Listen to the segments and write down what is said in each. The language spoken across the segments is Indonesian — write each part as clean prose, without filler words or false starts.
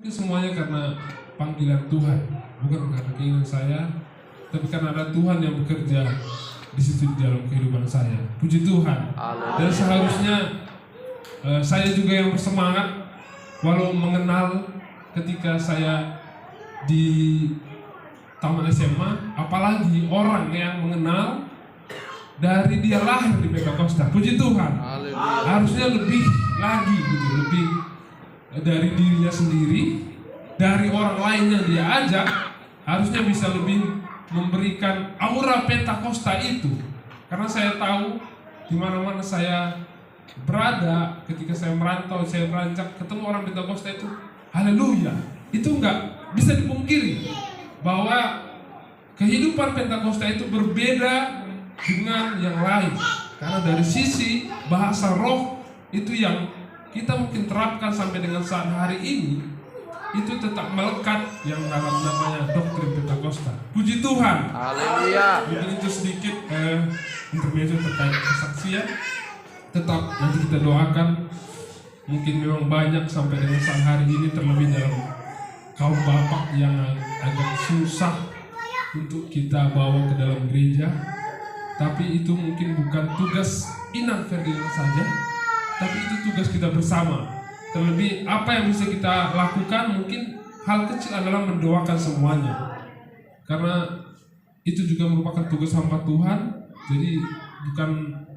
Itu semuanya karena panggilan Tuhan, bukan karena keinginan saya, tapi karena ada Tuhan yang bekerja di situ di dalam kehidupan saya. Puji Tuhan. Dan seharusnya saya juga yang bersemangat, walau mengenal ketika saya di taman SMA, apalagi orang yang mengenal dari dia lahir di Pentakosta. Puji Tuhan. Harusnya lebih lagi gitu, lebih dari dirinya sendiri, dari orang lain yang dia ajak, harusnya bisa lebih memberikan aura Pentakosta itu. Karena saya tahu di mana-mana saya berada, ketika saya merantau, saya beranjak, ketemu orang Pentakosta itu, haleluya. Itu enggak bisa dipungkiri bahwa kehidupan Pentakosta itu berbeda dengan yang lain. Karena dari sisi bahasa roh itu yang kita mungkin terapkan sampai dengan saat hari ini, itu tetap melekat yang dalam namanya doktrin Pentakosta. Puji Tuhan. Haleluya. Mungkin itu sedikit intermezzo terkait kesaksian. Tetap nanti kita doakan. Mungkin memang banyak sampai dengan saat hari ini, terlebih dalam kaum bapak yang agak susah untuk kita bawa ke dalam gereja. Tapi itu mungkin bukan tugas Inang Ferdinand saja, tapi itu tugas kita bersama. Terlebih apa yang bisa kita lakukan, mungkin hal kecil adalah mendoakan semuanya. Karena itu juga merupakan tugas hamba Tuhan. Jadi bukan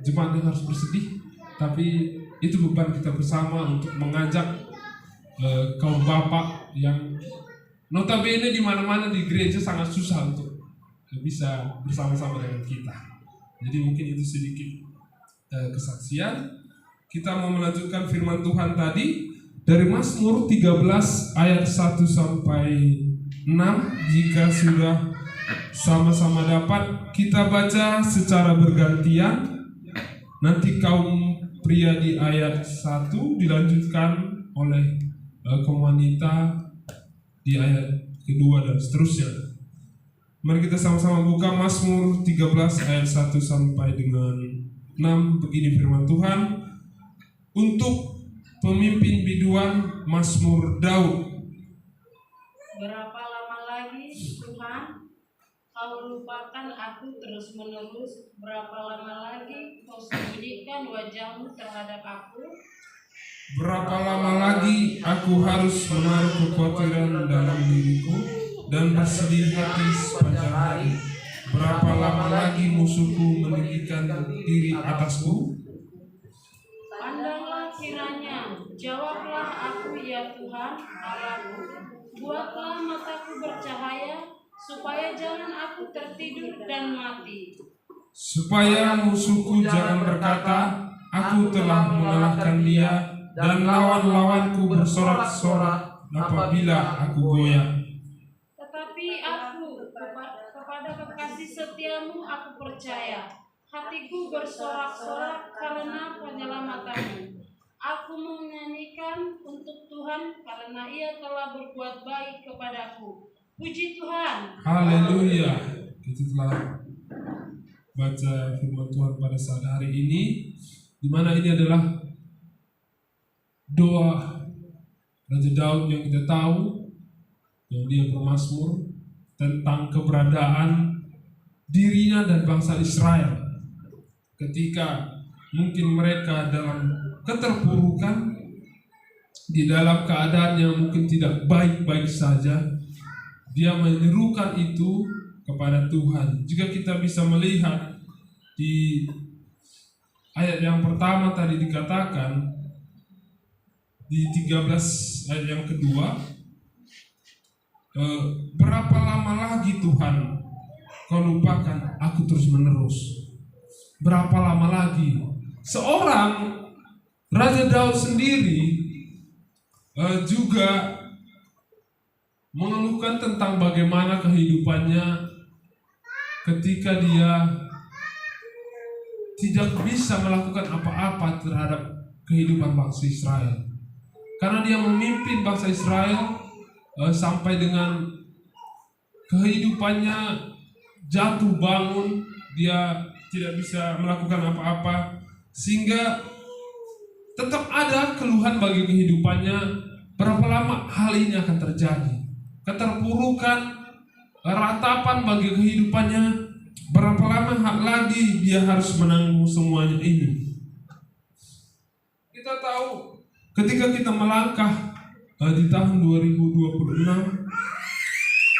jemaat yang harus bersedih, tapi itu beban kita bersama untuk mengajak kaum bapak yang notabene di mana-mana di gereja sangat susah untuk bisa bersama-sama dengan kita. Jadi mungkin itu sedikit kesaksian. Kita mau melanjutkan firman Tuhan tadi dari Mazmur 13 ayat 1 sampai 6. Jika sudah sama-sama dapat, kita baca secara bergantian. Nanti kaum pria di ayat 1 dilanjutkan oleh kaum wanita di ayat kedua dan seterusnya. Mari kita sama-sama buka Mazmur 13 ayat 1 sampai dengan 6. Begini firman Tuhan. Untuk pemimpin biduan, Mazmur Daud. Berapa lama lagi Tuhan kau lupakan aku terus-menerus? Berapa lama lagi kau sembunyikan wajahmu terhadap aku? Berapa lama lagi aku harus menaruh kekhawatiran dalam diriku dan bersedih hati sepanjang hari? Berapa lama lagi musuhku meninggikan diri atasku? Pandanglah kiranya, jawablah aku ya Tuhan Allahku. Buatlah mataku bercahaya, supaya jangan aku tertidur dan mati. Supaya musuhku jangan berkata, aku telah mengalahkan dia, dan lawan-lawanku bersorak-sorak apabila aku goyah. Tetapi aku kepada kekasih setiamu aku percaya. Hatiku bersorak-sorak karena penyelamatanmu. Aku menyanyikan untuk Tuhan karena Ia telah berbuat baik kepadaku. Puji Tuhan. Haleluya. Kita telah baca firman Tuhan pada saat hari ini, di mana ini adalah doa Raja Daud yang kita tahu, yang dia bermazmur tentang keberadaan dirinya dan bangsa Israel ketika mungkin mereka dalam keterpurukan, di dalam keadaan yang mungkin tidak baik-baik saja. Dia menyerukan itu kepada Tuhan. Jika kita bisa melihat di ayat yang pertama tadi dikatakan, di 13 ayat yang kedua, berapa lama lagi Tuhan kau lupakan aku terus menerus? Berapa lama lagi? Seorang Raja Daud sendiri juga mengeluhkan tentang bagaimana kehidupannya ketika dia tidak bisa melakukan apa-apa terhadap kehidupan bangsa Israel. Karena dia memimpin bangsa Israel sampai dengan kehidupannya jatuh bangun, dia tidak bisa melakukan apa-apa, sehingga tetap ada keluhan bagi kehidupannya berapa lama hal ini akan terjadi? Keterpurukan, ratapan bagi kehidupannya, berapa lama lagi dia harus menanggung semuanya ini? Kita tahu ketika kita melangkah di tahun 2026,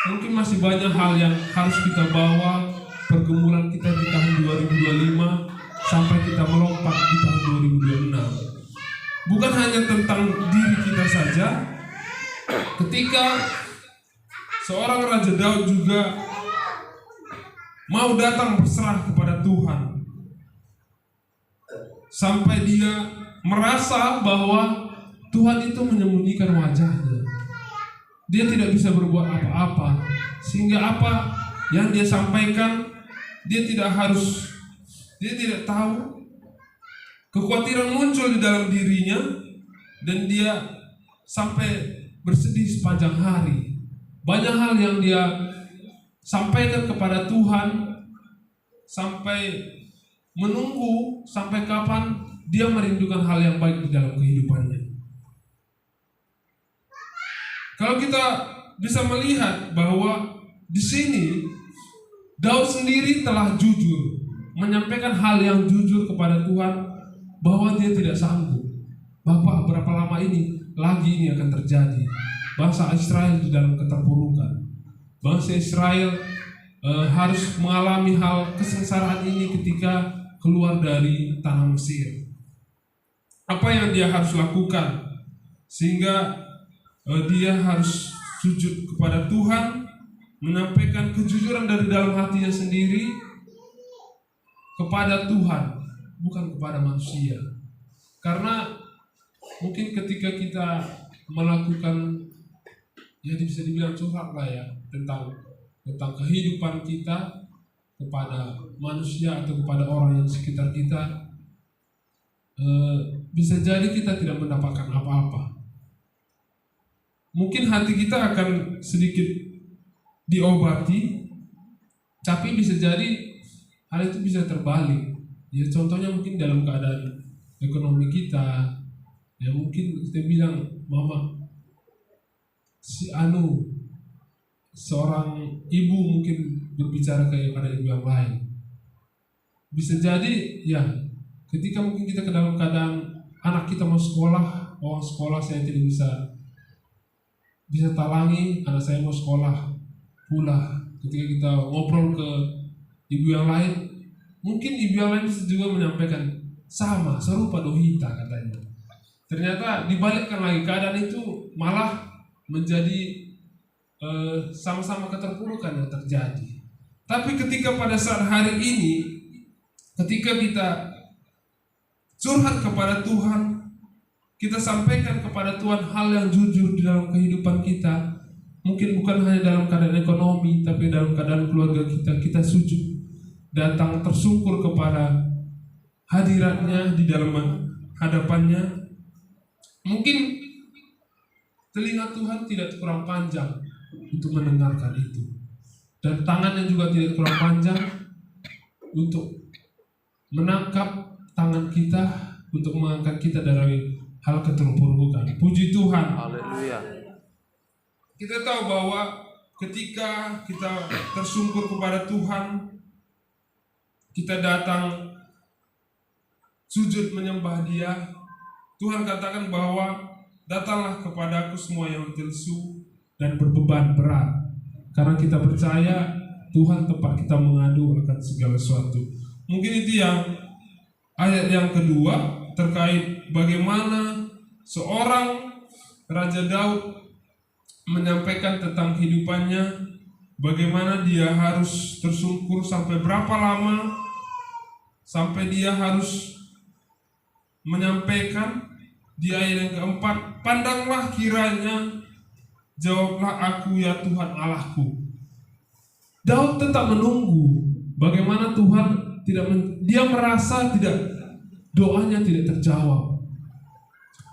mungkin masih banyak hal yang harus kita bawa pergumulan kita di tahun 2025 sampai kita melompat di tahun 2026. Bukan hanya tentang diri kita saja. Ketika seorang Raja Daud juga mau datang berserah kepada Tuhan, sampai dia merasa bahwa Tuhan itu menyembunyikan wajahnya. Dia tidak bisa berbuat apa-apa, sehingga apa yang dia sampaikan dia tidak tahu. Kekhawatiran muncul di dalam dirinya dan dia sampai bersedih sepanjang hari. Banyak hal yang dia sampaikan kepada Tuhan, sampai menunggu sampai kapan dia merindukan hal yang baik di dalam kehidupannya. Kalau kita bisa melihat bahwa di sini Daud sendiri telah jujur menyampaikan hal yang jujur kepada Tuhan, bahwa dia tidak sanggup. Bapak, berapa lama ini akan terjadi? Bangsa Israel di dalam keterpurukan. Bangsa Israel harus mengalami hal kesengsaraan ini ketika keluar dari tanah Mesir. Apa yang dia harus lakukan sehingga dia harus sujud kepada Tuhan, menyampaikan kejujuran dari dalam hatinya sendiri kepada Tuhan, bukan kepada manusia. Karena mungkin ketika kita melakukan, ya bisa dibilang curhat lah ya, tentang kehidupan kita kepada manusia atau kepada orang yang sekitar kita, bisa jadi kita tidak mendapatkan apa-apa. Mungkin hati kita akan sedikit diobati, tapi bisa jadi hal itu bisa terbalik. Ya contohnya mungkin dalam keadaan ekonomi kita, ya mungkin kita bilang, mama, seorang ibu mungkin berbicara kepada ibu yang lain. Bisa jadi ya ketika mungkin kita ke dalam keadaan anak kita mau sekolah, sekolah saya tidak bisa talangi, anak saya mau sekolah pula. Ketika kita ngobrol ke ibu yang lain, mungkin ibu yang lain juga menyampaikan sama, serupa dohita katanya. Ternyata dibalikkan lagi, keadaan itu malah menjadi sama-sama keterpurukan yang terjadi. Tapi ketika pada saat hari ini, ketika kita curhat kepada Tuhan, kita sampaikan kepada Tuhan hal yang jujur di dalam kehidupan kita, mungkin bukan hanya dalam keadaan ekonomi, tapi dalam keadaan keluarga kita sujud, datang tersungkur kepada hadiratnya di dalam hadapannya. Mungkin telinga Tuhan tidak kurang panjang untuk mendengarkan itu, dan tangannya juga tidak kurang panjang untuk menangkap tangan kita, untuk mengangkat kita dari hal keterpurukan. Puji Tuhan. Haleluya. Kita tahu bahwa ketika kita tersungkur kepada Tuhan, kita datang sujud menyembah Dia, Tuhan katakan bahwa datanglah kepadaku semua yang lesu dan berbeban berat, karena kita percaya Tuhan tempat kita mengadu akan segala sesuatu. Mungkin itu yang ayat yang kedua, terkait bagaimana seorang Raja Daud menyampaikan tentang kehidupannya, bagaimana dia harus tersungkur sampai berapa lama, sampai dia harus menyampaikan di ayat yang keempat, pandanglah kiranya, jawablah aku ya Tuhan Allahku. Daud tetap menunggu bagaimana Tuhan dia merasa doanya tidak terjawab.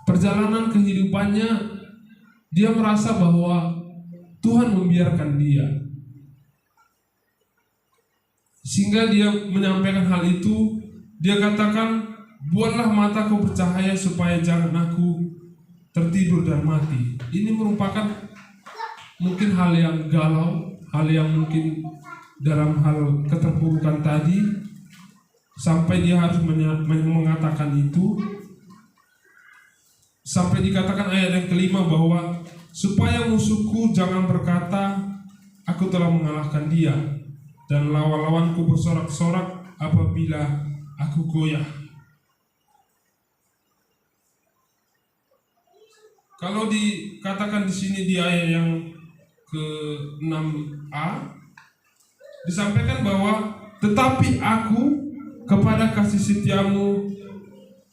Perjalanan kehidupannya, dia merasa bahwa Tuhan membiarkan dia, sehingga dia menyampaikan hal itu. Dia katakan, buatlah mataku bercahaya supaya jangan aku tertidur dan mati. Ini merupakan mungkin hal yang galau, hal yang mungkin dalam hal keterpurukan tadi, sampai dia harus mengatakan itu. Sampai dikatakan ayat yang kelima bahwa supaya musuhku jangan berkata, aku telah mengalahkan dia, dan lawan-lawanku bersorak-sorak apabila aku goyah. Kalau dikatakan di sini di ayat yang ke-6a disampaikan bahwa tetapi aku kepada kasih setiamu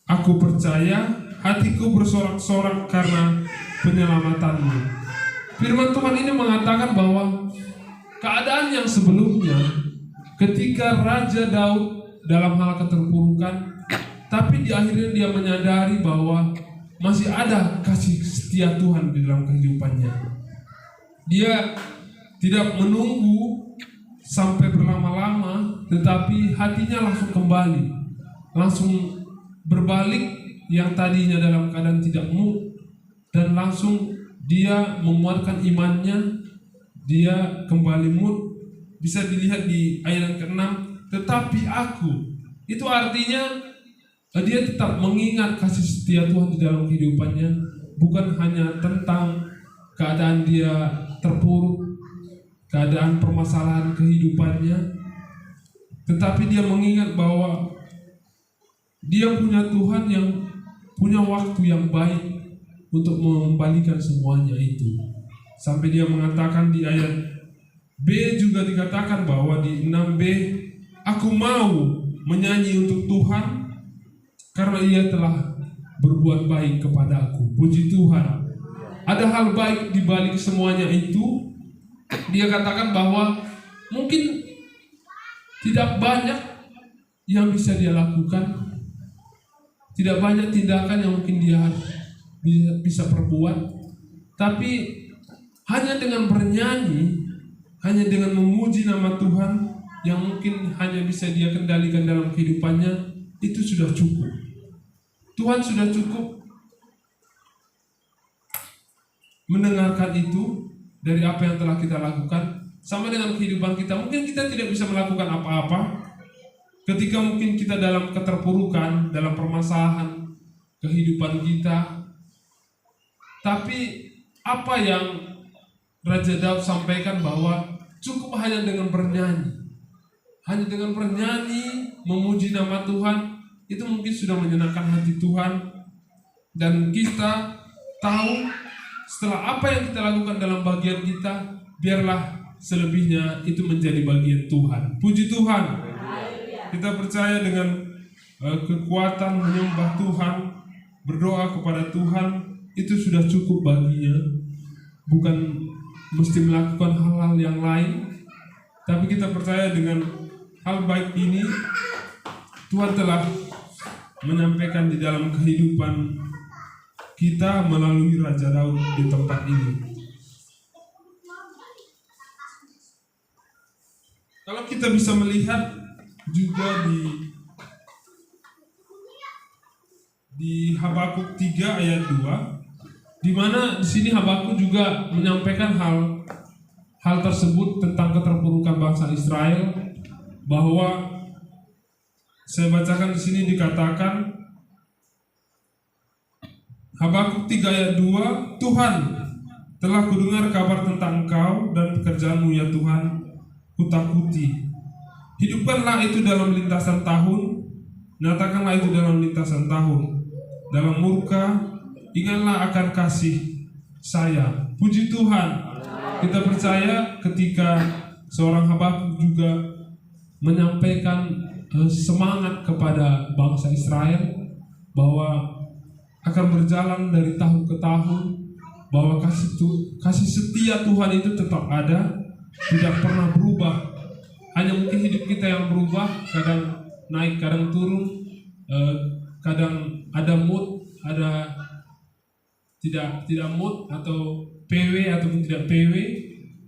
aku percaya, hatiku bersorak-sorak karena penyelamatanmu. Firman Tuhan ini mengatakan bahwa keadaan yang sebelumnya ketika Raja Daud dalam hal keterpurukan, tapi di akhirnya dia menyadari bahwa masih ada kasih setia Tuhan di dalam kehidupannya. Dia tidak menunggu sampai berlama-lama, tetapi hatinya langsung kembali, langsung berbalik yang tadinya dalam keadaan tidak mood, dan langsung dia menguatkan imannya, dia kembali mood. Bisa dilihat di ayat yang ke-6, tetapi aku, itu artinya dia tetap mengingat kasih setia Tuhan di dalam kehidupannya, bukan hanya tentang keadaan dia terpuruk, keadaan permasalahan kehidupannya, tetapi dia mengingat bahwa dia punya Tuhan yang punya waktu yang baik untuk mengembalikan semuanya itu. Sampai dia mengatakan di ayat B juga dikatakan bahwa di 6b, aku mau menyanyi untuk Tuhan karena ia telah berbuat baik kepadaku. Puji Tuhan. Ada hal baik di balik semuanya itu. Dia katakan bahwa mungkin tidak banyak yang bisa dia lakukan, tidak banyak tindakan yang mungkin dia bisa perbuat, tapi hanya dengan bernyanyi, hanya dengan memuji nama Tuhan yang mungkin hanya bisa dia kendalikan dalam kehidupannya, itu sudah cukup. Tuhan sudah cukup mendengarkan itu dari apa yang telah kita lakukan. Sama dengan kehidupan kita, mungkin kita tidak bisa melakukan apa-apa ketika mungkin kita dalam keterpurukan, dalam permasalahan kehidupan kita. Tapi apa yang Raja Daud sampaikan bahwa cukup hanya dengan bernyanyi, hanya dengan bernyanyi memuji nama Tuhan, itu mungkin sudah menyenangkan hati Tuhan. Dan kita tahu setelah apa yang kita lakukan dalam bagian kita, biarlah selebihnya itu menjadi bagian Tuhan. Puji Tuhan. Kita percaya dengan kekuatan menyembah Tuhan, berdoa kepada Tuhan, itu sudah cukup baginya. Bukan mesti melakukan hal-hal yang lain, tapi kita percaya dengan hal baik ini Tuhan telah menyampaikan di dalam kehidupan kita melalui Raja Daud di tempat ini. Kalau kita bisa melihat juga di Habakuk 3 ayat 2, di mana di sini Habakuk juga menyampaikan hal tersebut tentang keterpurukan bangsa Israel, bahwa saya bacakan di sini dikatakan Habakuk 3 ayat 2, Tuhan, telah kudengar kabar tentang Engkau dan pekerjaanmu ya Tuhan, kutakuti. Hidupkanlah itu dalam lintasan tahun, nyatakanlah itu dalam lintasan tahun. Dalam murka, ingatlah akan kasih saya. Puji Tuhan. Kita percaya ketika seorang Habakuk juga menyampaikan semangat kepada bangsa Israel bahwa akan berjalan dari tahun ke tahun, bahwa kasih setia Tuhan itu tetap ada, tidak pernah berubah. Hanya mungkin hidup kita yang berubah, kadang naik, kadang turun, kadang ada mood, ada tidak mood, atau PW ataupun tidak PW.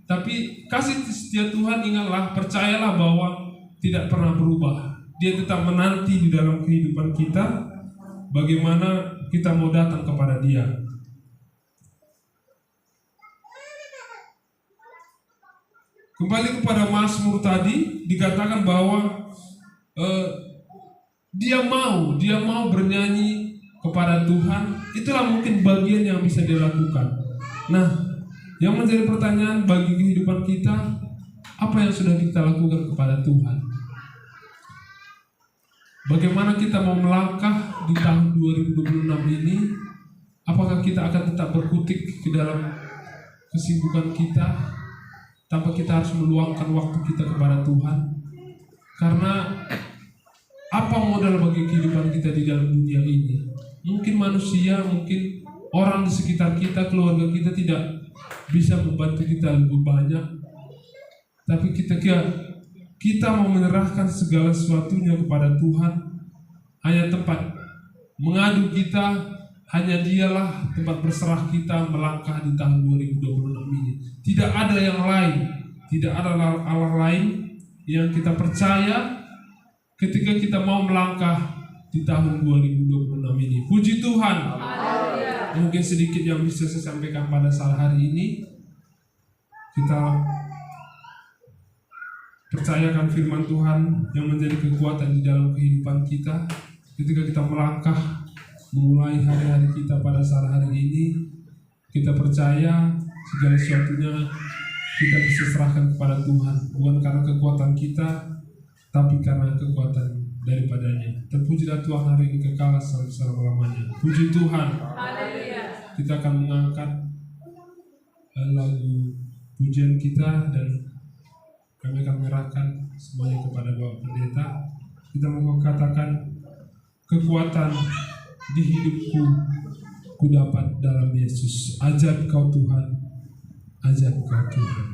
Tapi kasih setia Tuhan, ingatlah, percayalah bahwa tidak pernah berubah. Dia tetap menanti di dalam kehidupan kita bagaimana kita mau datang kepada Dia. Kembali kepada Mazmur tadi, dikatakan bahwa dia mau bernyanyi kepada Tuhan. Itulah mungkin bagian yang bisa dia lakukan. Nah, yang menjadi pertanyaan bagi kehidupan kita, apa yang sudah kita lakukan kepada Tuhan? Bagaimana kita mau melangkah di tahun 2026 ini? Apakah kita akan tetap berkutik ke dalam kesibukan kita tanpa kita harus meluangkan waktu kita kepada Tuhan? Karena apa modal bagi kehidupan kita di dalam dunia ini? Mungkin manusia, mungkin orang di sekitar kita, keluarga kita tidak bisa membantu kita lebih banyak. Tapi kita mau menyerahkan segala sesuatunya kepada Tuhan. Hanya tempat mengadu kita, hanya dialah tempat berserah kita melangkah di tahun 2026 ini. Tidak ada yang lain, tidak ada Allah lain yang kita percaya ketika kita mau melangkah di tahun 2026 ini. Puji Tuhan. Mungkin sedikit yang bisa saya sampaikan pada saat hari ini. Kita percayakan firman Tuhan yang menjadi kekuatan di dalam kehidupan kita. Ketika kita melangkah memulai hari-hari kita pada saat hari ini, kita percaya segala sesuatunya kita bisa serahkan kepada Tuhan, bukan karena kekuatan kita, tapi karena kekuatan daripadanya. Terpujilah Tuhan hari ini kekal sampai selama-lamanya. Puji Tuhan. Kita akan mengangkat lagu pujian kita dan kami akan menyerahkan semuanya kepada Bapak Pendeta. Kita mau katakan, kekuatan di hidupku ku dapat dalam Yesus. Ajaib Kau Tuhan, ajaib Kau Tuhan.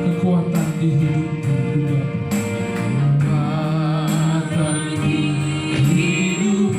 Kekuatan di hidup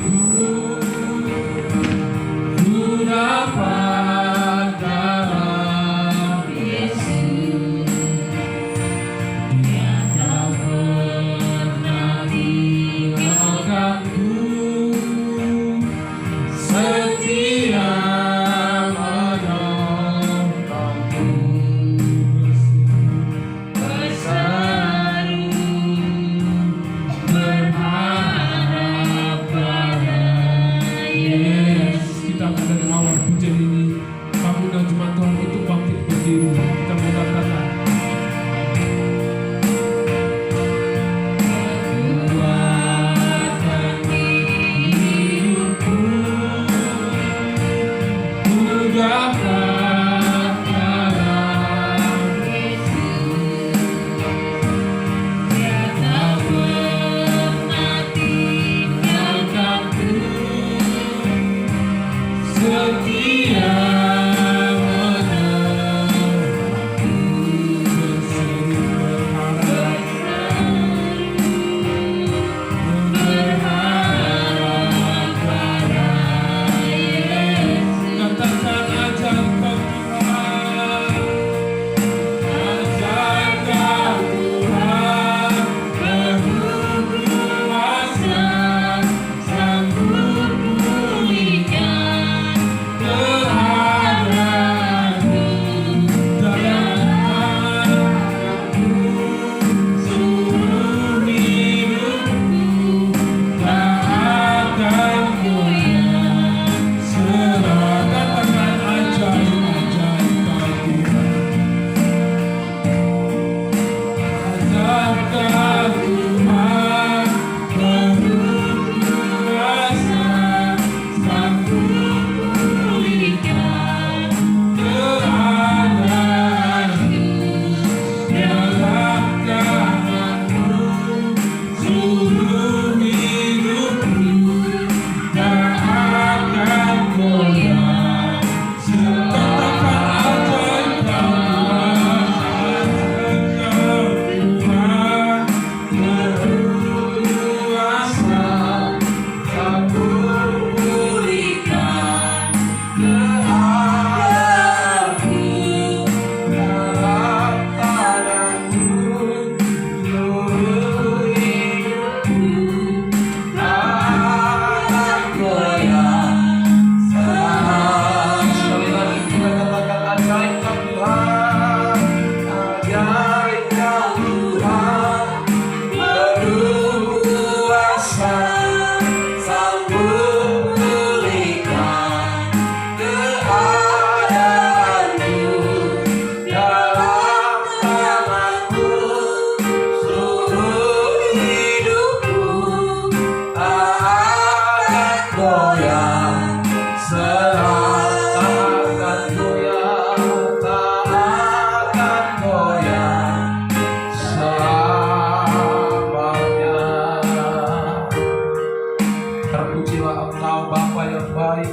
terpujilah Engkau Bapa yang baik,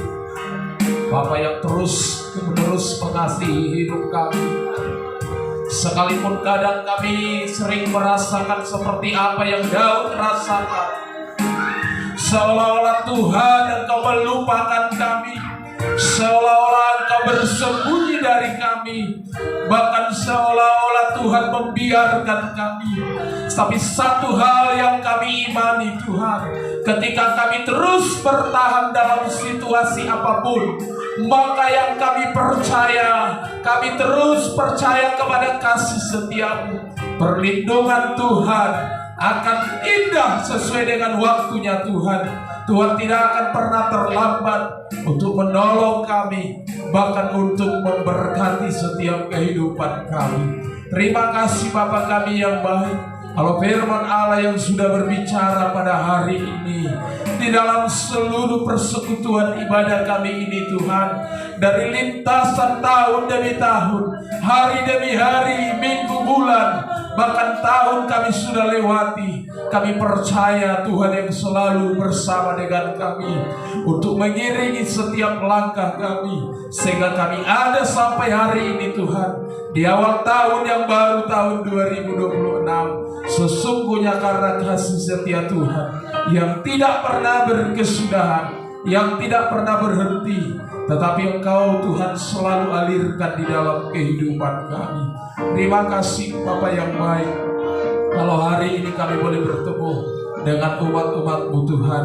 Bapa yang terus menerus mengasihi hidup kami. Sekalipun kadang kami sering merasakan seperti apa yang Daud rasakan, seolah-olah Tuhan Engkau melupakan kami, seolah-olah Engkau bersembunyi dari kami, bahkan seolah-olah Tuhan membiarkan kami. Tapi satu hal yang kami imani Tuhan, ketika kami terus bertahan dalam situasi apapun, maka yang kami terus percaya kepada kasih setia-Mu. Perlindungan Tuhan akan indah sesuai dengan waktunya Tuhan. Tuhan tidak akan pernah terlambat untuk menolong kami, bahkan untuk memberkati setiap kehidupan kami. Terima kasih Bapa kami yang baik. Kalau firman Allah yang sudah berbicara pada hari ini di dalam seluruh persekutuan ibadah kami ini Tuhan, dari lintasan tahun demi tahun, hari demi hari, minggu, bulan, bahkan tahun kami sudah lewati, kami percaya Tuhan yang selalu bersama dengan kami untuk mengiringi setiap langkah kami, sehingga kami ada sampai hari ini Tuhan. Di awal tahun yang baru, tahun 2026, sesungguhnya karena kasih setia Tuhan yang tidak pernah berkesudahan, yang tidak pernah berhenti, tetapi Engkau Tuhan selalu alirkan di dalam kehidupan kami. Terima kasih Bapa yang baik. Kalau hari ini kami boleh bertemu dengan umat-umat-Mu Tuhan,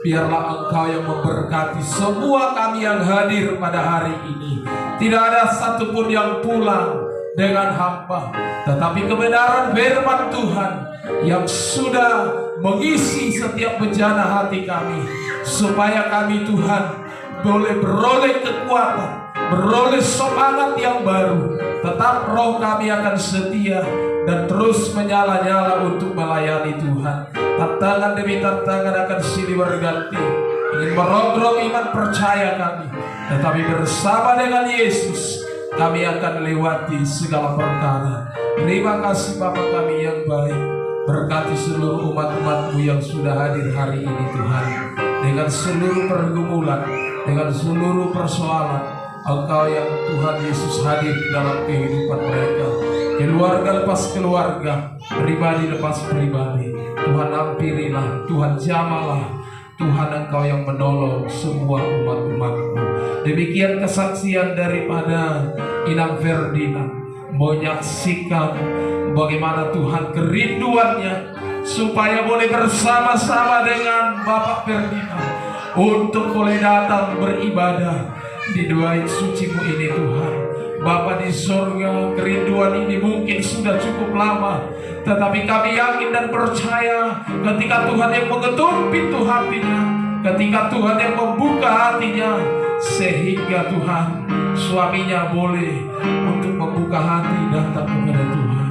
biarlah Engkau yang memberkati semua kami yang hadir pada hari ini. Tidak ada satupun yang pulang dengan hampa, tetapi kebenaran firman Tuhan yang sudah mengisi setiap bejana hati kami, supaya kami Tuhan boleh beroleh kekuatan, beroleh semangat yang baru. Tetap roh kami akan setia dan terus menyala-nyala untuk melayani Tuhan. Tantangan demi tantangan akan silih berganti, ingin merongrong iman percaya kami, tetapi bersama dengan Yesus kami akan lewati segala perkara. Terima kasih Bapa kami yang baik. Berkati seluruh umat-umat-Mu yang sudah hadir hari ini Tuhan, dengan seluruh pergumulan, dengan seluruh persoalan. Engkau yang Tuhan Yesus hadir dalam kehidupan mereka, keluarga lepas keluarga, pribadi lepas pribadi. Tuhan ampirilah, Tuhan jamalah, Tuhan Engkau yang menolong semua umat-umat-Mu. Demikian kesaksian daripada Inang Ferdinand, menyaksikan bagaimana Tuhan kerinduannya supaya boleh bersama-sama dengan Bapak Ferdinand untuk boleh datang beribadah di doa suci-Mu ini Tuhan. Bapa di sorga, kerinduan ini mungkin sudah cukup lama, tetapi kami yakin dan percaya ketika Tuhan yang mengetuk pintu hatinya, ketika Tuhan yang membuka hatinya, sehingga Tuhan suaminya boleh untuk membuka hati datang kepada Tuhan.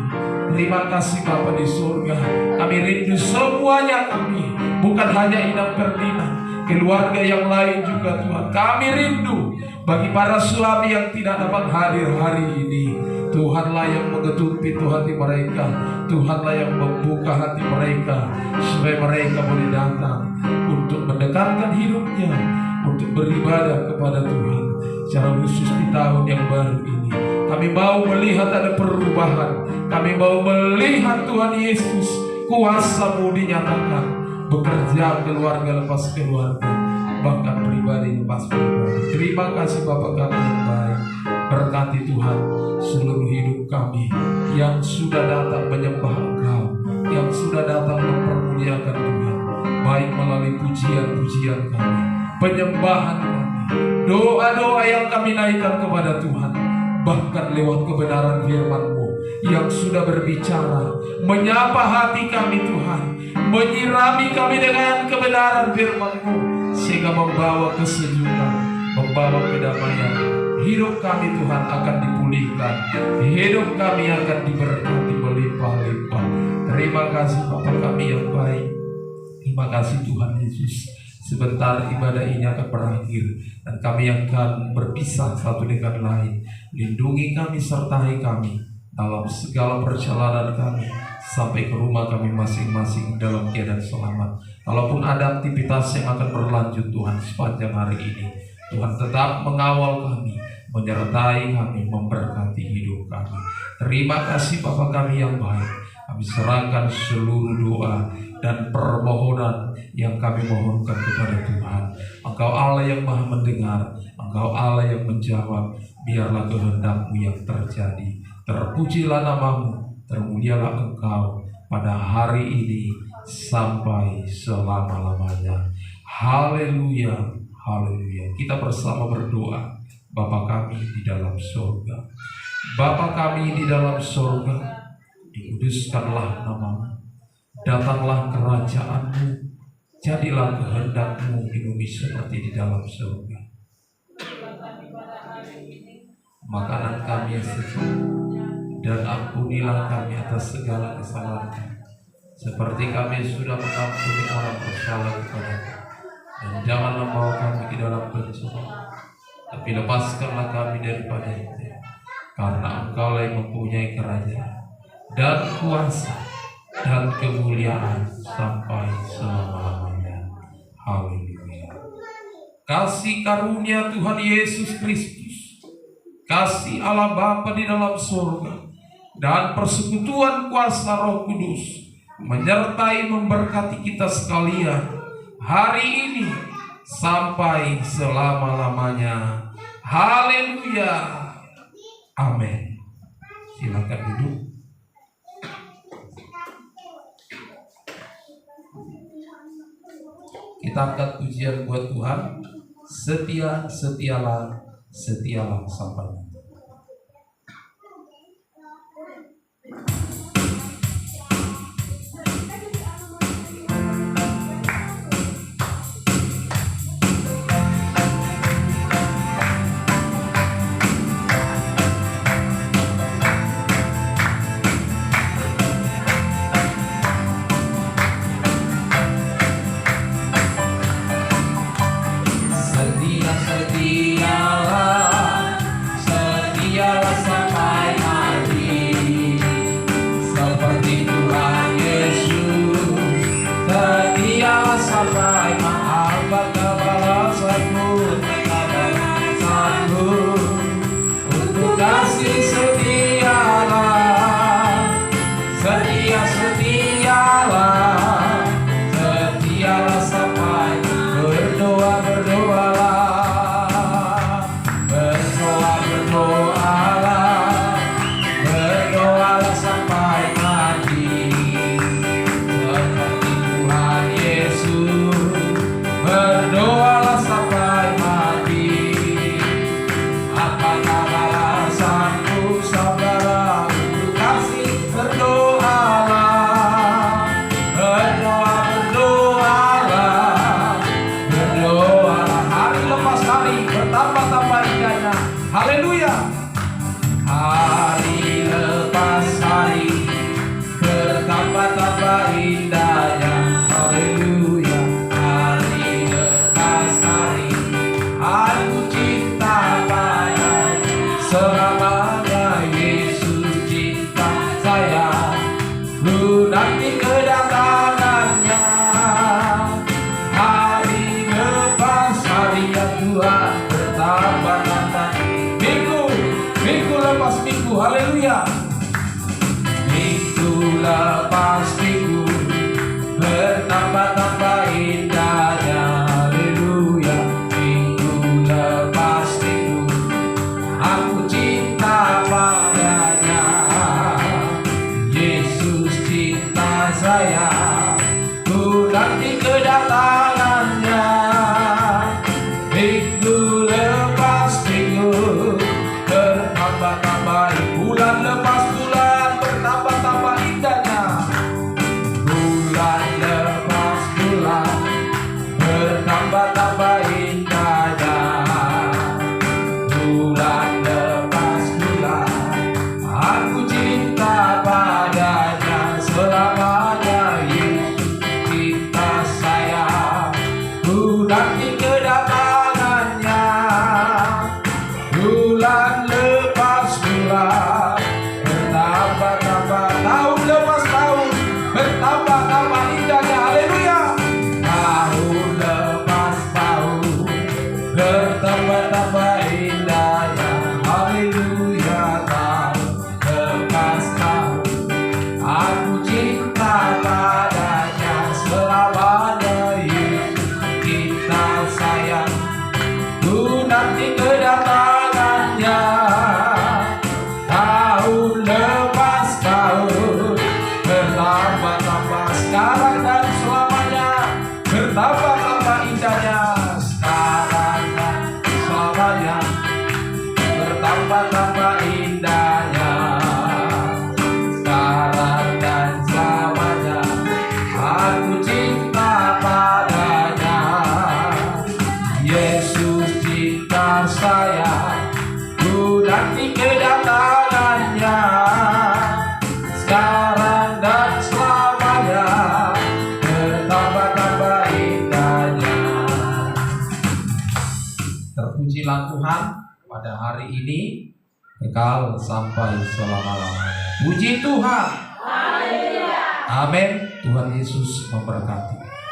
Terima kasih Bapa di surga. Kami rindu semuanya kami, bukan hanya Inang Ferdinand, keluarga yang lain juga Tuhan. Kami rindu bagi para suami yang tidak dapat hadir hari ini. Tuhanlah yang mengetuk pintu hati mereka, Tuhanlah yang membuka hati mereka, supaya mereka boleh datang untuk mendekatkan hidupnya, untuk beribadah kepada Tuhan. Secara khusus di tahun yang baru ini, kami mau melihat ada perubahan. Kami mau melihat Tuhan Yesus kuasa-Mu dinyatakan, bekerja keluarga lepas keluarga, bahkan pribadi lepas pribadi. Terima kasih Bapa kami yang baik. Berkati Tuhan seluruh hidup kami yang sudah datang menyembah Engkau, yang sudah datang mempermuliakan Tuhan, baik melalui pujian-pujian kami, penyembahan kami, doa-doa yang kami naikkan kepada Tuhan, bahkan lewat kebenaran firman-Mu yang sudah berbicara, menyapa hati kami Tuhan, menyirami kami dengan kebenaran firman-Mu, sehingga membawa kesejukan, membawa kedamaian. Hidup kami Tuhan akan dipulihkan, hidup kami akan diberkati melimpah-limpah. Terima kasih Bapa kami yang baik. Terima kasih Tuhan Yesus. Sebentar ibadah ini akan berakhir dan kami akan berpisah satu dengan lain. Lindungi kami, sertai kami dalam segala perjalanan kami sampai ke rumah kami masing-masing dalam keadaan selamat. Kalaupun ada aktivitas yang akan berlanjut Tuhan sepanjang hari ini, Tuhan tetap mengawal kami, menyertai kami, memberkati hidup kami. Terima kasih Bapa kami yang baik. Kami serahkan seluruh doa dan permohonan yang kami mohonkan kepada Tuhan. Engkau Allah yang maha mendengar, Engkau Allah yang menjawab. Biarlah kehendak-Mu yang terjadi. Terpujilah nama-Mu, termulialah Engkau pada hari ini sampai selama-lamanya. Haleluya, haleluya. Kita bersama berdoa. Bapa kami di dalam surga, Bapa kami di dalam surga, dikuduskanlah nama-Mu, datanglah kerajaan-Mu, jadilah kehendak-Mu di bumi seperti di dalam surga. Makanan kami yang sejuk, dan ampunilah kami atas segala kesalahan kami, seperti kami sudah mengampuni orang bersalah kepada kami. Dan janganlah membawa kami ke dalam pencobaan, tapi lepaskanlah kami daripada itu, karena Engkau yang mempunyai kerajaan dan kuasa dan kemuliaan sampai selama-lamanya. Haleluya. Kasih karunia Tuhan Yesus Kristus, kasih Allah Bapa di dalam surga, dan persekutuan kuasa Roh Kudus menyertai memberkati kita sekalian hari ini sampai selama-lamanya. Haleluya. Amin. Silakan duduk. Kita angkat pujian buat Tuhan. Setia, setialah, setialah sampai nanti. Haleluya. Minggu lepas minggu bertambah-tambah indahnya. Haleluya. Minggu lepas minggu aku cinta padanya. Yesus cinta saya, ku nanti kedatangannya. Minggu lepas minggu bertambah-tambah, bulan lepas bulan bertambah-tambah indahnya. Bulan lepas bulan bertambah-tambah indahnya. Bulan lepas bulan aku cinta padanya selamanya. Yesus cinta saya, ku nanti kedatangannya. Bulan lepas bulan bertambah-tambah, tahun lepas tahun bertambah-tambah indahnya. Haleluya. Terpujilah Tuhan pada hari ini kekal sampai selama-lamanya. Puji Tuhan. Amin. Tuhan Yesus memberkati. Sekarang